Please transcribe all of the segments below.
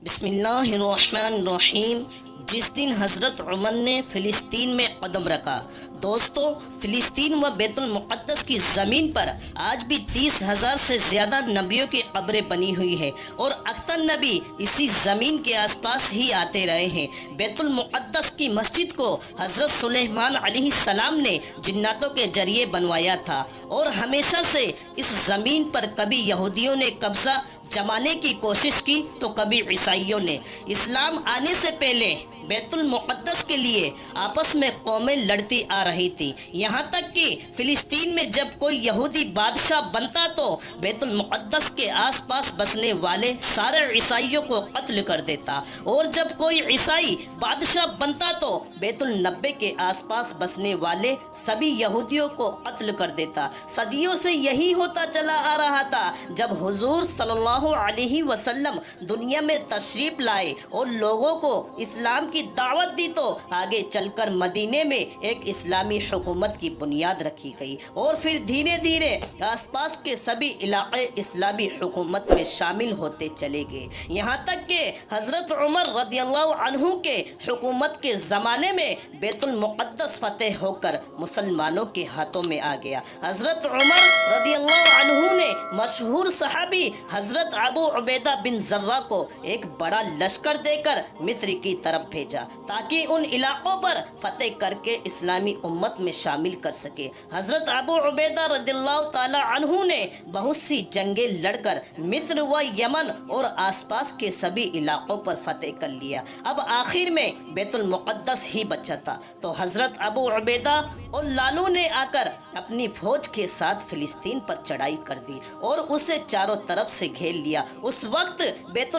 بسم اللہ الرحمن الرحیم۔ جس دن حضرت عمر نے فلسطین میں قدم رکھا، دوستو، فلسطین و بیت المقدس کی زمین پر آج بھی 30,000 سے زیادہ نبیوں کی قبریں بنی ہوئی ہے اور اکثر نبی اسی زمین کے آس پاس ہی آتے رہے ہیں۔ بیت المقدس کی مسجد کو حضرت سلیمان علیہ السلام نے جناتوں کے ذریعے بنوایا تھا اور ہمیشہ سے اس زمین پر کبھی یہودیوں نے قبضہ جمانے کی کوشش کی تو کبھی عیسائیوں نے۔ اسلام آنے سے پہلے بیت المقدس کے لیے آپس میں قومیں لڑتی آ رہی تھی، یہاں تک کہ فلسطین میں جب کوئی یہودی بادشاہ بنتا تو بیت المقدس کے آس پاس بسنے والے سارے عیسائیوں کو قتل کر دیتا، اور جب کوئی عیسائی بادشاہ بنتا تو بیت النبی کے آس پاس بسنے والے سبھی یہودیوں کو قتل کر دیتا۔ صدیوں سے یہی ہوتا چلا آ رہا تھا۔ جب حضور صلی اللہ علیہ وسلم دنیا میں تشریف لائے اور لوگوں کو اسلام کی دعوت دی تو آگے چل کر مدینے میں ایک اسلامی حکومت کی بنیاد رکھی گئی اور پھر دھیرے دھیرے آس پاس کے سبھی علاقے اسلامی حکومت میں شامل ہوتے چلے گئے، یہاں تک کہ حضرت عمر رضی اللہ عنہ کے حکومت کے زمانے میں بیت المقدس فتح ہو کر مسلمانوں کے ہاتھوں میں آ گیا۔ حضرت عمر رضی اللہ عنہ نے مشہور صحابی حضرت ابو عبیدہ بن جراح کو ایک بڑا لشکر دے کر مصر کی طرف بھیجا تاکہ ان علاقوں پر فتح کر کے اسلامی امت میں شامل کر سکے۔ حضرت ابو عبیدہ رضی اللہ تعالی عنہ نے بہت سی جنگیں لڑ کر مصر و یمن اور آس پاس کے سبھی علاقوں پر فتح کر لیا۔ اب آخر میں بیت المقدس ہی بچا تھا تو حضرت ابو عبیدہ اور لالو نے آ کر اپنی فوج کے ساتھ فلسطین پر چڑھائی کر دی اور اسے چاروں طرف سے گھیر لیا۔ اس وقت بیت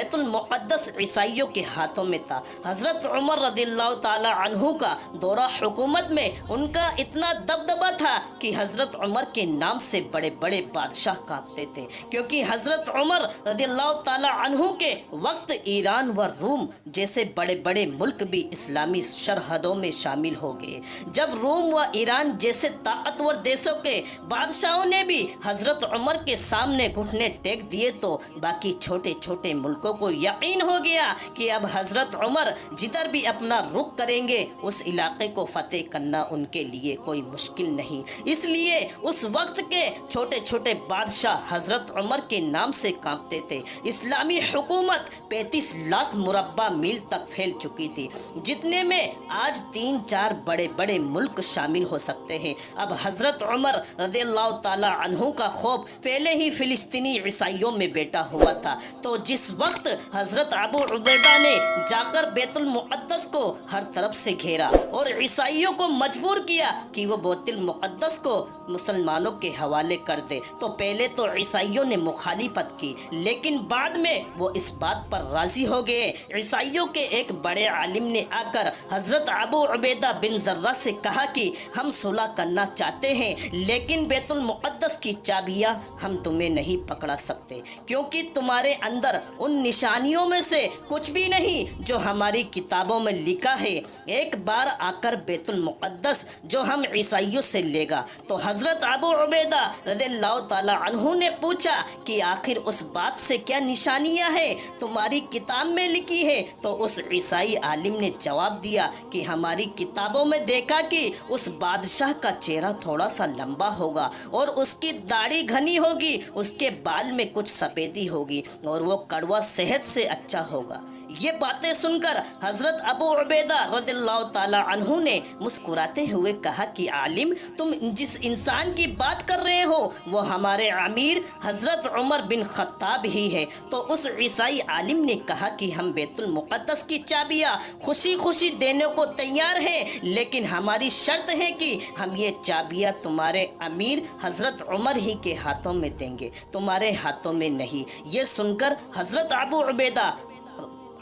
المقدس عیسائیوں کے ہاتھوں میں تھا۔ حضرت عمر رضی اللہ تعالی عنہ کا دورہ حکومت میں ان کا اتنا دبدبہ تھا کہ حضرت عمر کے نام سے بڑے بڑے بادشاہ کانپتے تھے، کیونکہ حضرت عمر رضی اللہ تعالی عنہ کے وقت ایران و روم جیسے بڑے بڑے ملک بھی اسلامی سرحدوں میں شامل ہو گئے۔ جب روم و ایران جیسے طاقتور دیشوں کے بادشاہوں نے بھی حضرت عمر کے سامنے گھٹنے ٹیک دیے تو باقی چھوٹے چھوٹے ملکوں کو یقین ہو گیا کہ اب حضرت عمر جدھر بھی اپنا رخ کریں گے اس علاقے کو فتح کرنا ان کے لیے کوئی مشکل نہیں۔ اس لیے اس وقت کے چھوٹے چھوٹے بادشاہ حضرت عمر کے نام سے کانپتے تھے۔ اسلامی حکومت 35 لاکھ مربع میل تک پھیل چکی تھی، جتنے میں آج 3-4 بڑے بڑے ملک شامل ہو سکتے ہیں۔ اب حضرت عمر رضی اللہ تعالی عنہ کا خوف پہلے ہی فلسطینی عیسائیوں میں بیٹھا ہوا تھا، تو جس وقت حضرت ابو عبیدہ نے جا کر بیت المقدس کو ہر طرف سے گھیرا اور عیسائیوں کو مجبور کیا کہ وہ بیت المقدس کو مسلمانوں کے حوالے کر دے، تو پہلے تو عیسائیوں نے مخالفت کی، لیکن بعد میں وہ اس بات پر راضی ہو گئے۔ عیسائیوں کے ایک بڑے عالم نے آ کر حضرت ابو عبیدہ بن جراح سے کہا کہ ہم صلح کرنا چاہتے ہیں، لیکن بیت المقدس کی چابیاں ہم تمہیں نہیں پکڑا سکتے، کیونکہ تمہارے اندر ان نشانیوں میں سے کچھ بھی نہیں جو ہماری کتابوں میں لکھا ہے۔ ایک بار آ کر بیت المقدس جو ہم عیسائیوں سے لے گا۔ تو حضرت ابو عبیدہ رضی اللہ تعالی عنہ نے پوچھا کہ آخر اس بات سے کیا نشانیاں ہیں تمہاری کتاب میں لکھی ہے؟ تو اس عیسائی عالم نے جواب دیا کہ ہماری کتابوں میں دیکھا کہ اس بادشاہ کا چہرہ تھوڑا سا لمبا ہوگا اور اس کی داڑھی گھنی ہوگی، اس کے بال میں کچھ سفیدی ہوگی اور وہ کڑوا صحت سے اچھا ہوگا۔ یہ باتیں سن کر حضرت ابو عبیدہ رضی اللہ تعالی عنہ نے مسکراتے ہوئے کہا کہ عالم، تم جس انسان کی بات کر رہے ہو وہ ہمارے امیر حضرت عمر بن خطاب ہی ہے۔ تو اس عیسائی عالم نے کہا کہ ہم بیت المقدس کی چابیاں خوشی خوشی دینے کو تیار ہیں، لیکن ہماری شرط ہے کہ ہم یہ چابیاں تمہارے امیر حضرت عمر ہی کے ہاتھوں میں دیں گے، تمہارے ہاتھوں میں نہیں۔ یہ سن کر حضرت ابو عبیدہ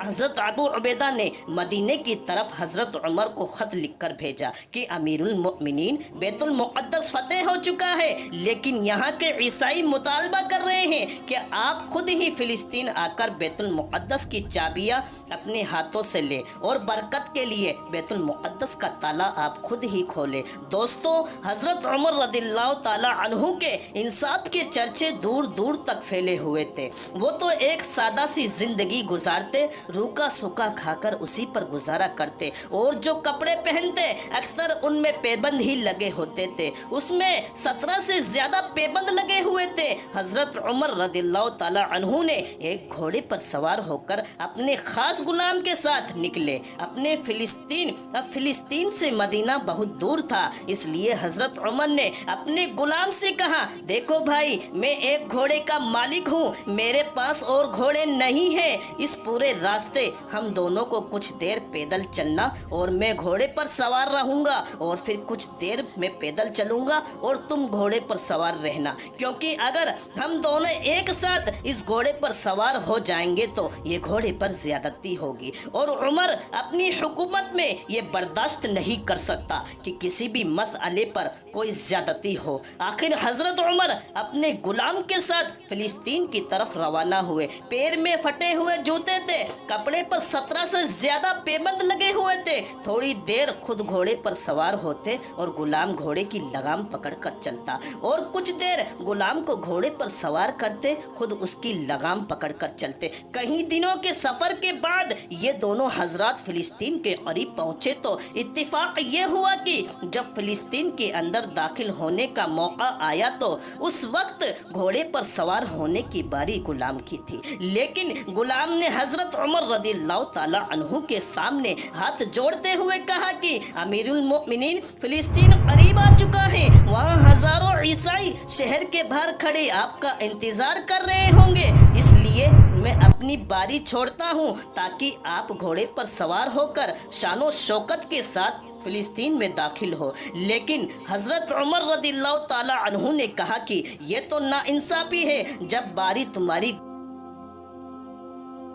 حضرت ابو عبیدہ نے مدینے کی طرف حضرت عمر کو خط لکھ کر بھیجا کہ امیر المؤمنین بیت المقدس فتح ہو چکا ہے، لیکن یہاں کے عیسائی مطالبہ کر رہے ہیں کہ آپ خود ہی فلسطین آ کر بیت المقدس کی چابیاں اپنے ہاتھوں سے لے اور برکت کے لیے بیت المقدس کا تالا آپ خود ہی کھولے۔ دوستو، حضرت عمر رضی اللہ تعالی عنہ کے انصاف کے چرچے دور دور تک پھیلے ہوئے تھے۔ وہ تو ایک سادہ سی زندگی گزارتے، روکا سوکھا کھا کر اسی پر گزارا کرتے، اور جو کپڑے پہنتے اکثر ان میں پیبند ہی لگے ہوتے تھے، اس میں 17 سے زیادہ پیبند لگے ہوئے تھے۔ حضرت عمر رضی اللہ تعالی عنہ نے ایک گھوڑے پر سوار ہو کر اپنے خاص غلام کے ساتھ نکلے اپنے فلسطین۔ اب فلسطین سے مدینہ بہت دور تھا، اس لیے حضرت عمر نے اپنے غلام سے کہا، دیکھو بھائی، میں ایک گھوڑے کا مالک ہوں، میرے پاس اور گھوڑے نہیں ہیں، اس پورے راستے ہم دونوں کو کچھ دیر پیدل چلنا اور میں گھوڑے پر سوار رہوں گا، اور پھر کچھ دیر میں پیدل چلوں گا اور تم گھوڑے پر سوار رہنا، کیونکہ اگر ہم دونوں ایک ساتھ اس گھوڑے پر سوار ہو جائیں گے تو یہ گھوڑے پر زیادتی ہوگی، اور عمر اپنی حکومت میں یہ برداشت نہیں کر سکتا کہ کسی بھی مسئلے پر کوئی زیادتی ہو۔ آخر حضرت عمر اپنے غلام کے ساتھ فلسطین کی طرف روانہ ہوئے۔ پیر میں پھٹے ہوئے جوتے تھے، کپڑے پر 17 سے زیادہ پیبند لگے ہوئے تھے۔ تھوڑی دیر خود گھوڑے پر سوار ہوتے اور غلام گھوڑے کی لگام پکڑ کر چلتا، اور کچھ دیر غلام کو گھوڑے پر سوار کرتے، خود اس کی لگام پکڑ کر چلتے۔ کئی دنوں کے سفر کے بعد یہ دونوں حضرات فلسطین کے قریب پہنچے تو اتفاق یہ ہوا کہ جب فلسطین کے اندر داخل ہونے کا موقع آیا تو اس وقت گھوڑے پر سوار ہونے کی باری غلام کی تھی، لیکن غلام نے حضرت عمر رضی اللہ تعالی عنہ کے سامنے ہاتھ جوڑتے ہوئے کہا کہ امیر المؤمنین، فلسطین قریب آ چکا ہے، وہاں ہزاروں عیسائی شہر کے باہر کھڑے آپ کا انتظار کر رہے ہوں گے، اس لیے میں اپنی باری چھوڑتا ہوں تاکہ آپ گھوڑے پر سوار ہو کر شان و شوکت کے ساتھ فلسطین میں داخل ہو۔ لیکن حضرت عمر رضی اللہ تعالی عنہ نے کہا کہ یہ تو ناانصافی ہے، جب باری تمہاری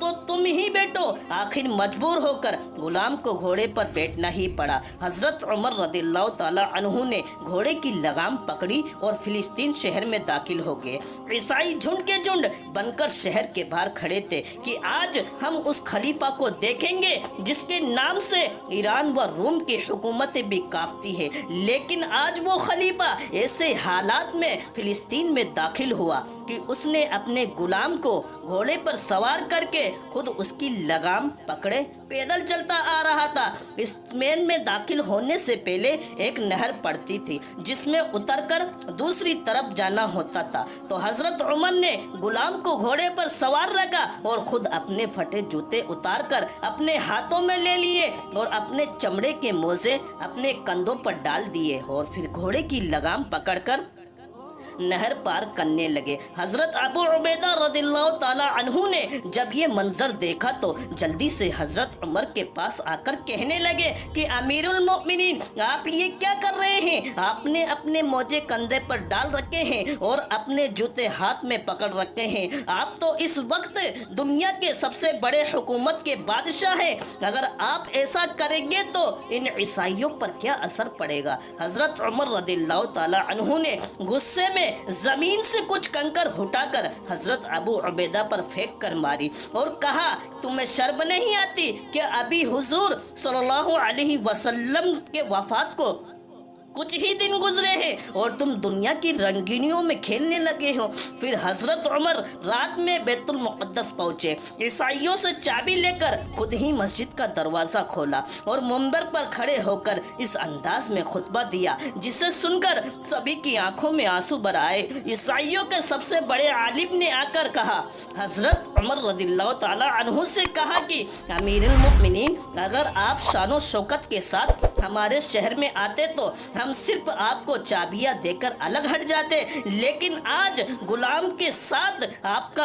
تو تم ہی بیٹھو۔ آخر مجبور ہو کر غلام کو گھوڑے پر بیٹھنا ہی پڑا۔ حضرت عمر رضی اللہ تعالی عنہ نے گھوڑے کی لگام پکڑی اور فلسطین شہر میں داخل ہو گئے۔ عیسائی جھنڈ کے جھنڈ بن کر شہر کے باہر کھڑے تھے کہ آج ہم اس خلیفہ کو دیکھیں گے جس کے نام سے ایران و روم کی حکومتیں بھی کانپتی ہے، لیکن آج وہ خلیفہ ایسے حالات میں فلسطین میں داخل ہوا کہ اس نے اپنے غلام کو گھوڑے پر سوار کر کے خود اس کی لگام پکڑے پیدل چلتا آ رہا تھا۔ اس مین میں داخل ہونے سے پہلے ایک نہر پڑتی تھی جس میں اتر کر دوسری طرف جانا ہوتا تھا، تو حضرت عمر نے غلام کو گھوڑے پر سوار رکھا اور خود اپنے پھٹے جوتے اتار کر اپنے ہاتھوں میں لے لیے اور اپنے چمڑے کے موزے اپنے کندھوں پر ڈال دیے، اور پھر گھوڑے کی لگام پکڑ کر نہر پار کرنے لگے۔ حضرت ابو عبیدہ رضی اللہ تعالی عنہ نے جب یہ منظر دیکھا تو جلدی سے حضرت عمر کے پاس آ کر کہنے لگے کہ امیر المؤمنین، آپ یہ کیا کر رہے ہیں؟ آپ نے اپنے موزے کندھے پر ڈال رکھے ہیں اور اپنے جوتے ہاتھ میں پکڑ رکھے ہیں، آپ تو اس وقت دنیا کے سب سے بڑے حکومت کے بادشاہ ہیں، اگر آپ ایسا کریں گے تو ان عیسائیوں پر کیا اثر پڑے گا؟ حضرت عمر رضی اللہ تعالی عنہ نے غصے میں زمین سے کچھ کنکر اٹھا کر حضرت ابو عبیدہ پر پھینک کر ماری اور کہا، تمہیں شرم نہیں آتی کہ ابھی حضور صلی اللہ علیہ وسلم کے وفات کو کچھ ہی دن گزرے ہیں اور تم دنیا کی رنگینیوں میں کھیلنے لگے ہو؟ پھر حضرت عمر رات میں بیت المقدس پہنچے، عیسائیوں سے چابی لے کر خود ہی مسجد کا دروازہ کھولا اور منبر پر کھڑے ہو کر اس انداز میں خطبہ دیا جسے سن کر سبھی کی آنکھوں میں آنسو بھر آئے۔ عیسائیوں کے سب سے بڑے عالم نے آ کر کہا، حضرت عمر رضی اللہ تعالی عنہ سے کہا کہ امیر المؤمنین، اگر آپ شان و شوکت کے ساتھ ہمارے شہر میں آتے تو ہم صرف آپ کو چابیاں دے کر الگ ہٹ جاتے، لیکن آج غلام کے ساتھ آپ کا